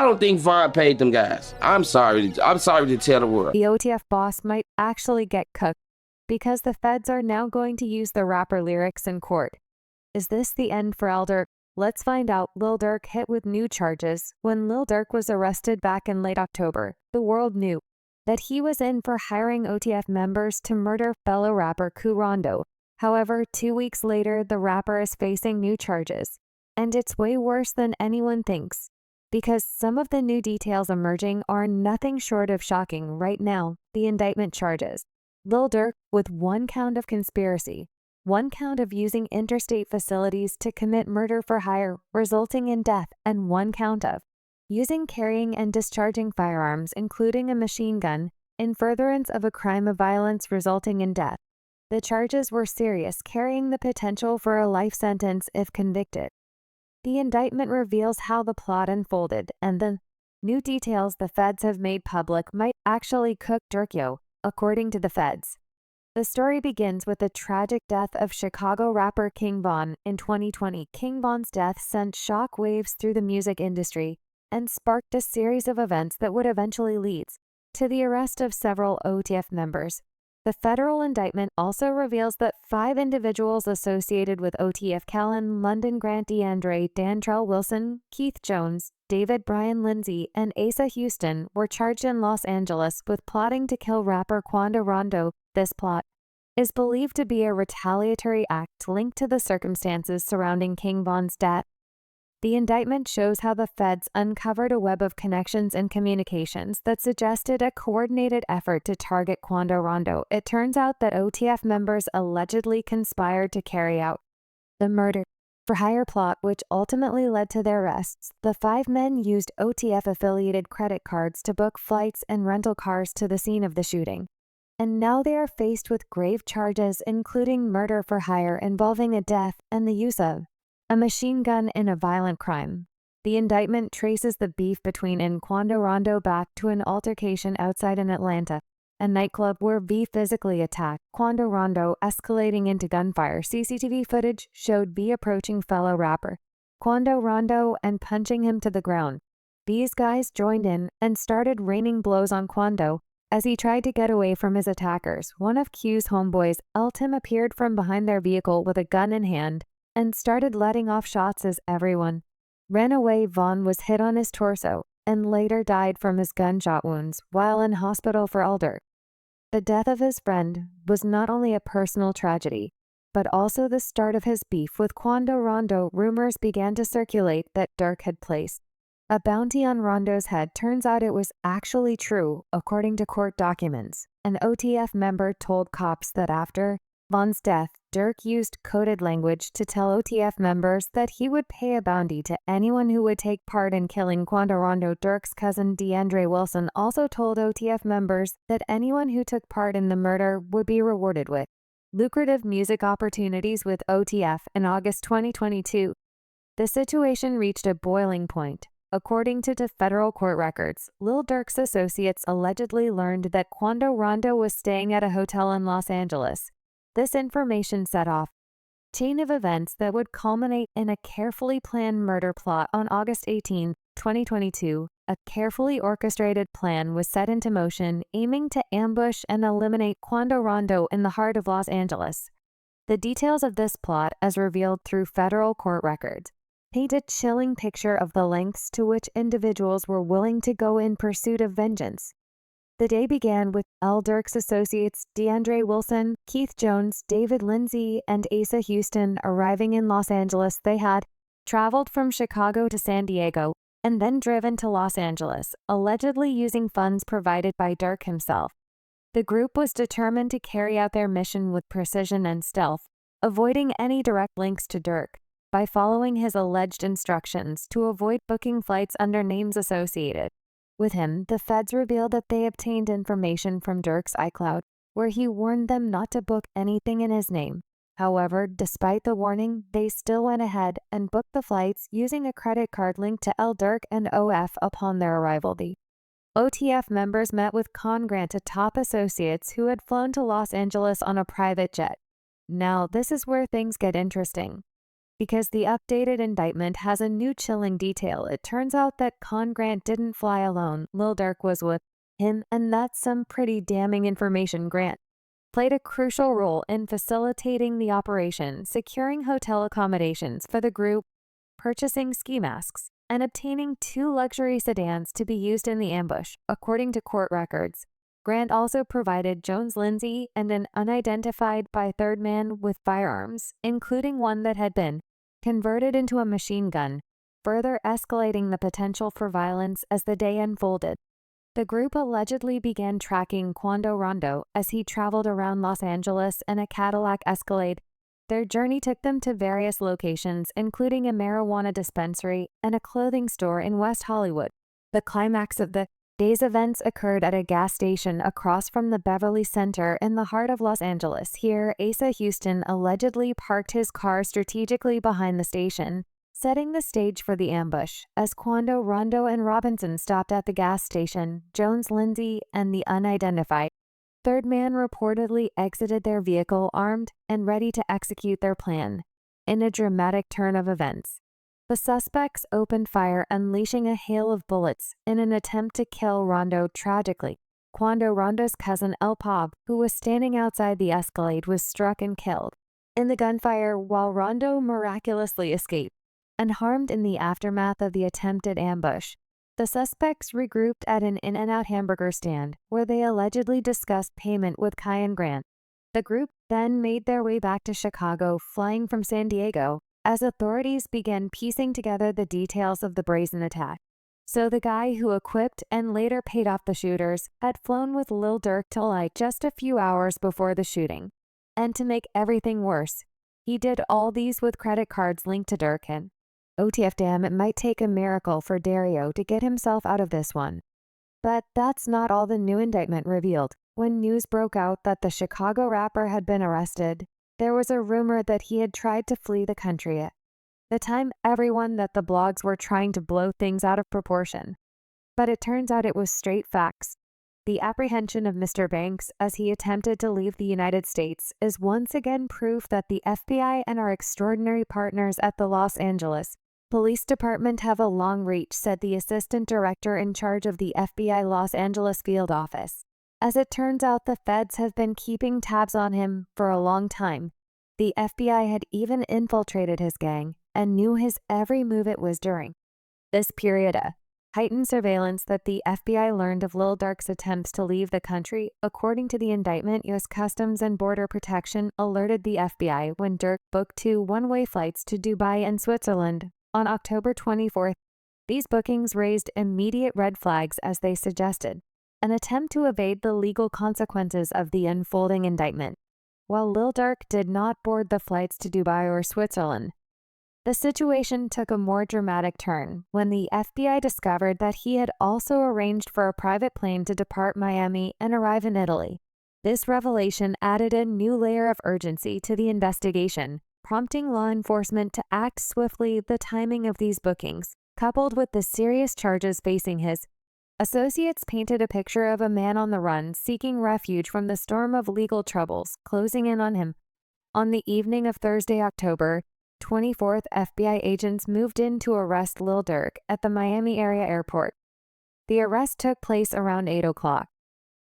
I don't think Vaughn paid them guys. I'm sorry. I'm sorry to tell the world. The OTF boss might actually get cooked because the feds are now going to use the rapper lyrics in court. Is this the end for Lil Durk? Let's find out. Lil Durk hit with new charges. When Lil Durk was arrested back in late October, the world knew that he was in for hiring OTF members to murder fellow rapper Ku Rondo. However, 2 weeks later, the rapper is facing new charges. And it's way worse than anyone thinks, because some of the new details emerging are nothing short of shocking right now. The indictment charges Lil Durk with 1 count of conspiracy, 1 count of using interstate facilities to commit murder for hire resulting in death, and 1 count of using, carrying, and discharging firearms, including a machine gun, in furtherance of a crime of violence resulting in death. The charges were serious, carrying the potential for a life sentence if convicted. The indictment reveals how the plot unfolded, and the new details the feds have made public might actually cook Durk, according to the feds. The story begins with the tragic death of Chicago rapper King Von in 2020. King Von's death sent shock waves through the music industry and sparked a series of events that would eventually lead to the arrest of several OTF members. The federal indictment also reveals that 5 individuals associated with OTF: Callan, London Grant, DeAndre, Dantrell Wilson, Keith Jones, David Brian Lindsay, and Asa Houston were charged in Los Angeles with plotting to kill rapper Quando Rondo. This plot is believed to be a retaliatory act linked to the circumstances surrounding King Von's death. The indictment shows how the feds uncovered a web of connections and communications that suggested a coordinated effort to target Quando Rondo. It turns out that OTF members allegedly conspired to carry out the murder for hire plot, which ultimately led to their arrests. The 5 men used OTF-affiliated credit cards to book flights and rental cars to the scene of the shooting. And now they are faced with grave charges, including murder for hire involving a death and the use of a machine gun in a violent crime. The indictment traces the beef between Quando Rondo back to an altercation outside an Atlanta, a nightclub where V physically attacked Quando Rondo, escalating into gunfire. CCTV footage showed V approaching fellow rapper Quando Rondo and punching him to the ground. V's guys joined in and started raining blows on Quando as he tried to get away from his attackers. One of Q's homeboys, Eltim, appeared from behind their vehicle with a gun in hand and started letting off shots as everyone ran away. Vaughn was hit on his torso and later died from his gunshot wounds while in hospital for Lil Durk. The death of his friend was not only a personal tragedy, but also the start of his beef with Quando Rondo. Rumors began to circulate that Durk had placed a bounty on Rondo's head. Turns out it was actually true. According to court documents, an OTF member told cops that after Von's death, Durk used coded language to tell OTF members that he would pay a bounty to anyone who would take part in killing Quando Rondo. Durk's cousin DeAndre Wilson also told OTF members that anyone who took part in the murder would be rewarded with lucrative music opportunities with OTF. In August 2022, the situation reached a boiling point. According to federal court records, Lil Durk's associates allegedly learned that Quando Rondo was staying at a hotel in Los Angeles. This information set off a chain of events that would culminate in a carefully planned murder plot. On August 18, 2022, a carefully orchestrated plan was set into motion, aiming to ambush and eliminate Quando Rondo in the heart of Los Angeles. The details of this plot, as revealed through federal court records, paint a chilling picture of the lengths to which individuals were willing to go in pursuit of vengeance. The day began with Lil Durk's associates DeAndre Wilson, Keith Jones, David Lindsay, and Asa Houston arriving in Los Angeles. They had traveled from Chicago to San Diego and then driven to Los Angeles, allegedly using funds provided by Durk himself. The group was determined to carry out their mission with precision and stealth, avoiding any direct links to Durk by following his alleged instructions to avoid booking flights under names associated with him. The feds revealed that they obtained information from Durk's iCloud, where he warned them not to book anything in his name. However, despite the warning, they still went ahead and booked the flights using a credit card linked to Lil Durk and OF. Upon their arrival, the OTF members met with Con Grant, a top associates who had flown to Los Angeles on a private jet. Now, this is where things get interesting. because the updated indictment has a new chilling detail. It turns out that Grant didn't fly alone. Lil Durk was with him, and that's some pretty damning information. Grant played a crucial role in facilitating the operation, securing hotel accommodations for the group, purchasing ski masks, and obtaining 2 luxury sedans to be used in the ambush, according to court records. Grant also provided Jones Lindsay and an unidentified by third man with firearms, including one that had been converted into a machine gun, further escalating the potential for violence as the day unfolded. The group allegedly began tracking Quando Rondo as he traveled around Los Angeles in a Cadillac Escalade. Their journey took them to various locations, including a marijuana dispensary and a clothing store in West Hollywood. The climax of the day's events occurred at a gas station across from the Beverly Center in the heart of Los Angeles. Here, Asa Houston allegedly parked his car strategically behind the station, setting the stage for the ambush. As Quando, Rondo, and Robinson stopped at the gas station, Jones, Lindsay, and the unidentified third man reportedly exited their vehicle armed and ready to execute their plan. In a dramatic turn of events, the suspects opened fire, unleashing a hail of bullets in an attempt to kill Rondo. Tragically, Quando, Rondo's cousin El Pab, who was standing outside the Escalade, was struck and killed in the gunfire, while Rondo miraculously escaped unharmed in the aftermath of the attempted ambush. The suspects regrouped at an In-N-Out hamburger stand, where they allegedly discussed payment with Grant. The group then made their way back to Chicago, flying from San Diego, as authorities began piecing together the details of the brazen attack. So the guy who equipped and later paid off the shooters had flown with Lil Durk to Light just a few hours before the shooting. And to make everything worse, he did all these with credit cards linked to Durk. And OTF, damn, it might take a miracle for Dario to get himself out of this one. But that's not all the new indictment revealed. When news broke out that the Chicago rapper had been arrested, there was a rumor that he had tried to flee the country. The time everyone that the blogs were trying to blow things out of proportion. But it turns out it was straight facts. The apprehension of Mr. Banks as he attempted to leave the United States is once again proof that the FBI and our extraordinary partners at the Los Angeles Police Department have a long reach, said the assistant director in charge of the FBI Los Angeles field office. As it turns out, the feds have been keeping tabs on him for a long time. The FBI had even infiltrated his gang and knew his every move. It was during this period of heightened surveillance that the FBI learned of Lil Durk's attempts to leave the country. According to the indictment, U.S. Customs and Border Protection alerted the FBI when Durk booked 2 one-way flights to Dubai and Switzerland on October 24th. These bookings raised immediate red flags as they suggested an attempt to evade the legal consequences of the unfolding indictment. While Lil Durk did not board the flights to Dubai or Switzerland, the situation took a more dramatic turn when the FBI discovered that he had also arranged for a private plane to depart Miami and arrive in Italy. This revelation added a new layer of urgency to the investigation, prompting law enforcement to act swiftly. The timing of these bookings, coupled with the serious charges facing his associates, painted a picture of a man on the run, seeking refuge from the storm of legal troubles closing in on him. On the evening of Thursday, October 24th, FBI agents moved in to arrest Lil Durk at the Miami area airport. The arrest took place around 8 o'clock,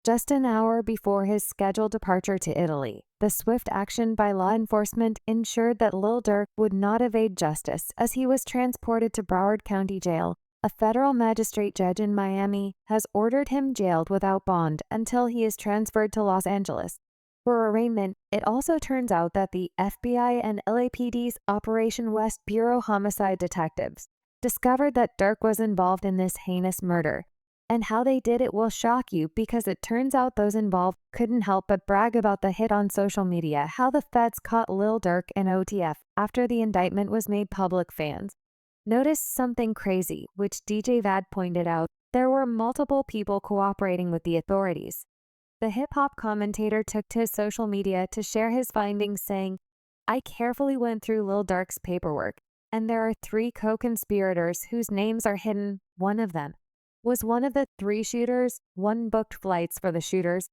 just an hour before his scheduled departure to Italy. The swift action by law enforcement ensured that Lil Durk would not evade justice as he was transported to Broward County Jail. A federal magistrate judge in Miami has ordered him jailed without bond until he is transferred to Los Angeles for arraignment. It also turns out that the FBI and LAPD's Operation West Bureau homicide detectives discovered that Durk was involved in this heinous murder. And how they did it will shock you, because it turns out those involved couldn't help but brag about the hit on social media, how the feds caught Lil Durk and OTF after the indictment was made public. Fans noticed something crazy, which DJ Vad pointed out. There were multiple people cooperating with the authorities. The hip-hop commentator took to his social media to share his findings, saying, "I carefully went through Lil Durk's paperwork, and there are 3 co-conspirators whose names are hidden. One of them was one of the 3 shooters. 1 booked flights for the shooters.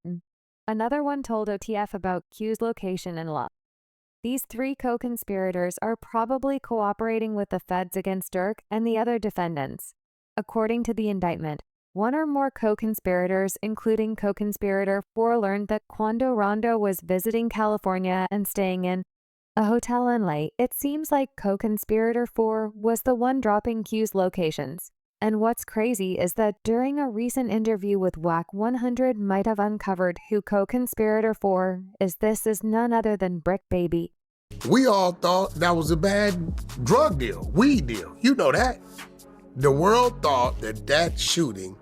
Another one told OTF about Q's location and love. These three co-conspirators are probably cooperating with the feds against Durk and the other defendants. According to the indictment, one or more co-conspirators, including co-conspirator 4, learned that Quando Rondo was visiting California and staying in a hotel in LA. It seems like co-conspirator 4 was the one dropping Q's locations. And what's crazy is that during a recent interview with WAC 100 might have uncovered who co-conspirator 4 is. This is none other than Brick Baby. We all thought that was a bad drug deal, weed deal. You know that. The world thought that shooting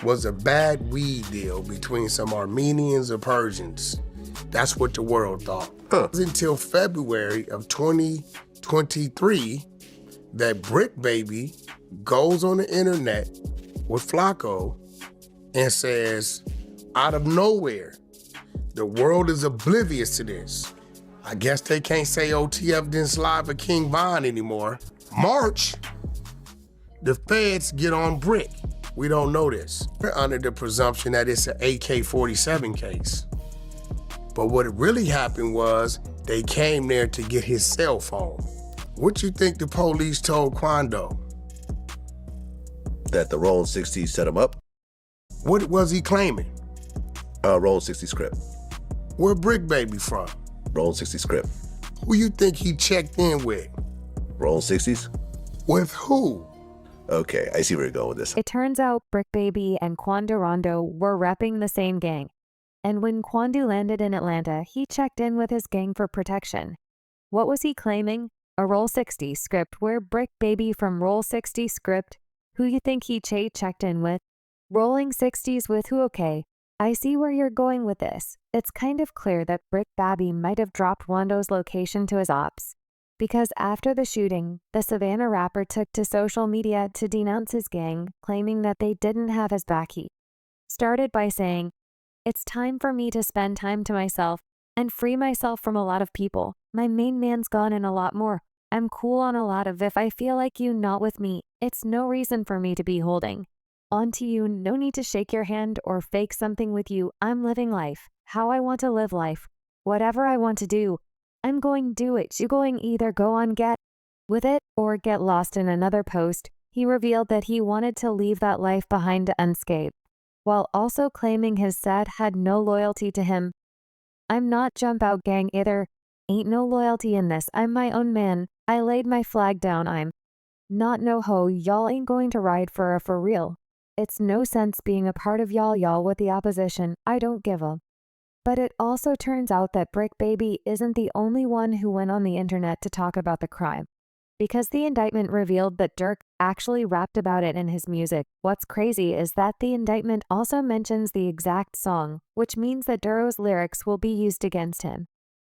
was a bad weed deal between some Armenians or Persians. That's what the world thought. It was until February of 2023 that Brick Baby goes on the internet with Flacco and says, out of nowhere, the world is oblivious to this. I guess they can't say OTF didn't slide for King Von anymore. March, the feds get on Brick. We don't know this. We're under the presumption that it's an AK-47 case. But what really happened was they came there to get his cell phone. What you think the police told Quando? That the Roll 60 set him up? What was he claiming? Roll 60 script. Where Brick Baby from? Roll 60 script. Who you think he checked in with? Roll 60s? With who? Okay, I see where you're going with this. It turns out Brick Baby and Quando Rondo were repping the same gang. And when Quando landed in Atlanta, he checked in with his gang for protection. What was he claiming? A Roll 60 script. Where Brick Baby from Roll 60 script? Who you think he checked in with? Rolling 60s with who? Okay, I see where you're going with this. It's kind of clear that Brick Baby might have dropped Wando's location to his ops. Because after the shooting, the Savannah rapper took to social media to denounce his gang, claiming that they didn't have his back. He started by saying, "It's time for me to spend time to myself and free myself from a lot of people. My main man's gone and a lot more. I'm cool on a lot of if I feel like you not with me, it's no reason for me to be holding on to you. No need to shake your hand or fake something with you. I'm living life, how I want to live life. Whatever I want to do, I'm going to do it. You going either go on get with it or get lost." In another post, he revealed that he wanted to leave that life behind unscathed, while also claiming his set had no loyalty to him. "I'm not jump out gang either. Ain't no loyalty in this. I'm my own man. I laid my flag down. I'm not no hoe. Y'all ain't going to ride for real. It's no sense being a part of y'all with the opposition. I don't give a." But it also turns out that Brick Baby isn't the only one who went on the internet to talk about the crime. Because the indictment revealed that Durk actually rapped about it in his music. What's crazy is that the indictment also mentions the exact song, which means that Duro's lyrics will be used against him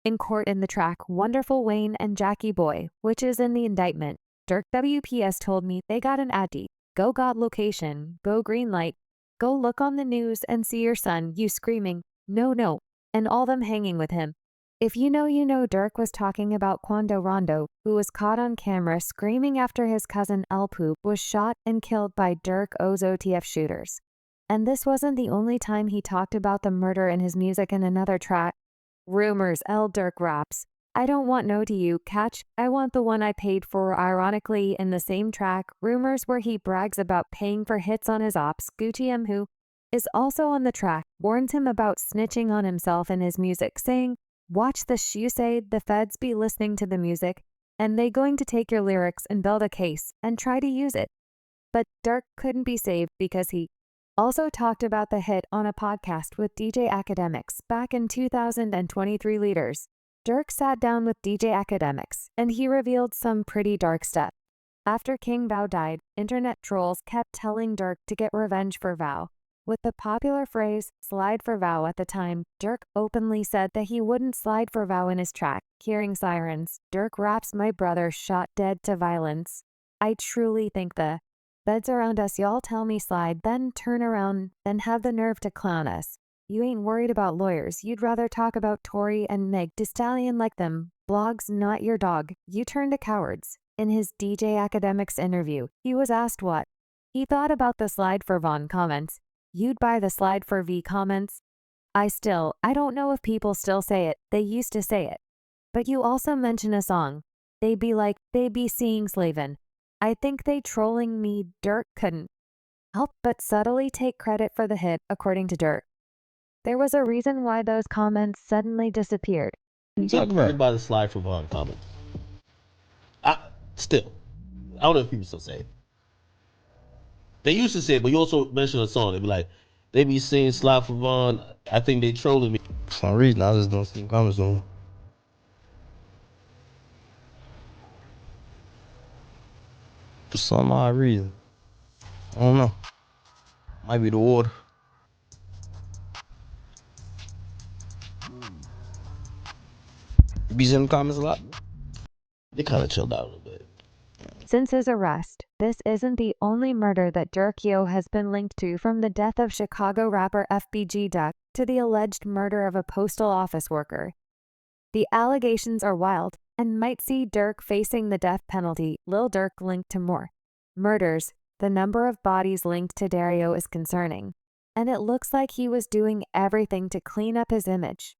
in court in the track Wonderful Wayne and Jackie Boy, which is in the indictment. Durk WPS told me they got an addy. Go got location, go green light, go look on the news and see your son, you screaming, no, and all them hanging with him. If you know, Durk was talking about Quando Rondo, who was caught on camera screaming after his cousin El Poop was shot and killed by Durk O's OTF shooters. And this wasn't the only time he talked about the murder in his music. In another track, Rumors, Lil Durk raps, "I don't want no to you, catch, I want the one I paid for." Ironically, in the same track, Rumors, where he brags about paying for hits on his ops, Gucci M, who is also on the track, warns him about snitching on himself in his music, saying, "Watch this, you say the feds be listening to the music, and they going to take your lyrics and build a case and try to use it." But Durk couldn't be saved because he also talked about the hit on a podcast with DJ Akademiks back in 2023. Leaders. Durk sat down with DJ Akademiks, and he revealed some pretty dark stuff. After King Vow died, internet trolls kept telling Durk to get revenge for Vow. With the popular phrase, "slide for Vow" at the time, Durk openly said that he wouldn't slide for Vow in his track. Hearing sirens, Durk raps, "My brother shot dead to violence. I truly think the feds around us, y'all tell me slide, then turn around, then have the nerve to clown us. You ain't worried about lawyers. You'd rather talk about Tory and Meg Thee Stallion like them. Blogs not your dog. You turn to cowards." In his DJ Akademiks interview, he was asked what he thought about the slide for Von comments. "You'd buy the slide for V comments? I don't know if people still say it. They used to say it. But you also mention a song. They be like, they be seeing Slavin. I think they trolling me. Durk couldn't help but subtly take credit for the hit, according to Durk. There was a reason why those comments suddenly disappeared. You talking about? By the slide for Vaughn comment. I don't know if people still say it. They used to say it, but you also mentioned a song. They be like, they be saying slide for Vaughn. I think they trolling me. For some reason, I just don't see the comments on. For some odd reason. I don't know. Might be the water. You be in the comments a lot? They kind of chilled out a little bit. Since his arrest, this isn't the only murder that Durk has been linked to, from the death of Chicago rapper FBG Duck to the alleged murder of a postal office worker. The allegations are wild and might see Durk facing the death penalty. Lil Durk linked to more murders. The number of bodies linked to Dario is concerning, and it looks like he was doing everything to clean up his image.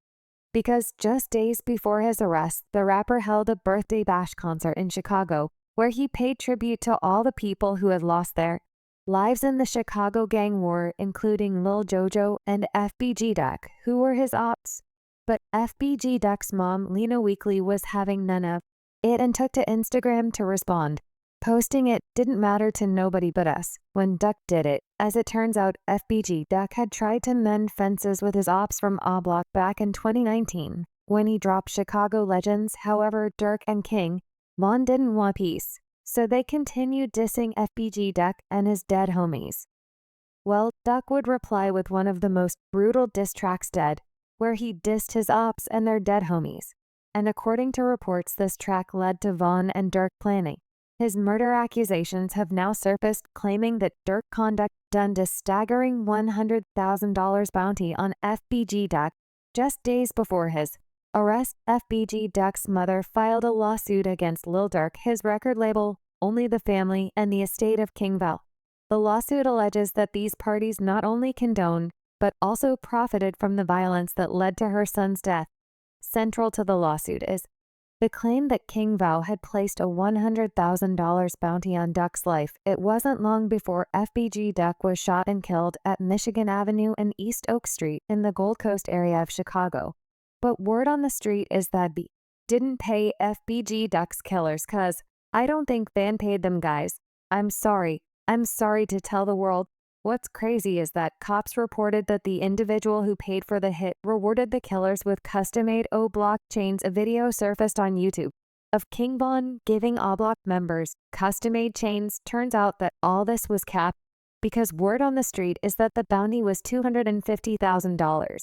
Because just days before his arrest, the rapper held a birthday bash concert in Chicago where he paid tribute to all the people who had lost their lives in the Chicago gang war, including Lil Jojo and FBG Duck, who were his ops. But FBG Duck's mom, Lena Weekly, was having none of it and took to Instagram to respond, posting it didn't matter to nobody but us when Duck did it. As it turns out, FBG Duck had tried to mend fences with his ops from A Block back in 2019 when he dropped Chicago Legends. However, Durk and King Von didn't want peace, so they continued dissing FBG Duck and his dead homies. Well, Duck would reply with one of the most brutal diss tracks dead, where he dissed his ops and their dead homies. And according to reports, this track led to Von and Durk planning his murder. Accusations have now surfaced claiming that Durk conduct done a staggering $100,000 bounty on FBG Duck just days before his arrest. FBG Duck's mother filed a lawsuit against Lil Durk, his record label, Only the Family, and the estate of King Val. The lawsuit alleges that these parties not only condoned, but also profited from the violence that led to her son's death. Central to the lawsuit is the claim that King Val had placed a $100,000 bounty on Duck's life. It wasn't long before FBG Duck was shot and killed at Michigan Avenue and East Oak Street in the Gold Coast area of Chicago. But word on the street is that B didn't pay FBG Duck's killers, cause I don't think Van paid them guys. I'm sorry to tell the world. What's crazy is that cops reported that the individual who paid for the hit rewarded the killers with custom-made O-Block chains. A video surfaced on YouTube of King Von giving O-Block members custom-made chains. Turns out that all this was capped because word on the street is that the bounty was $250,000.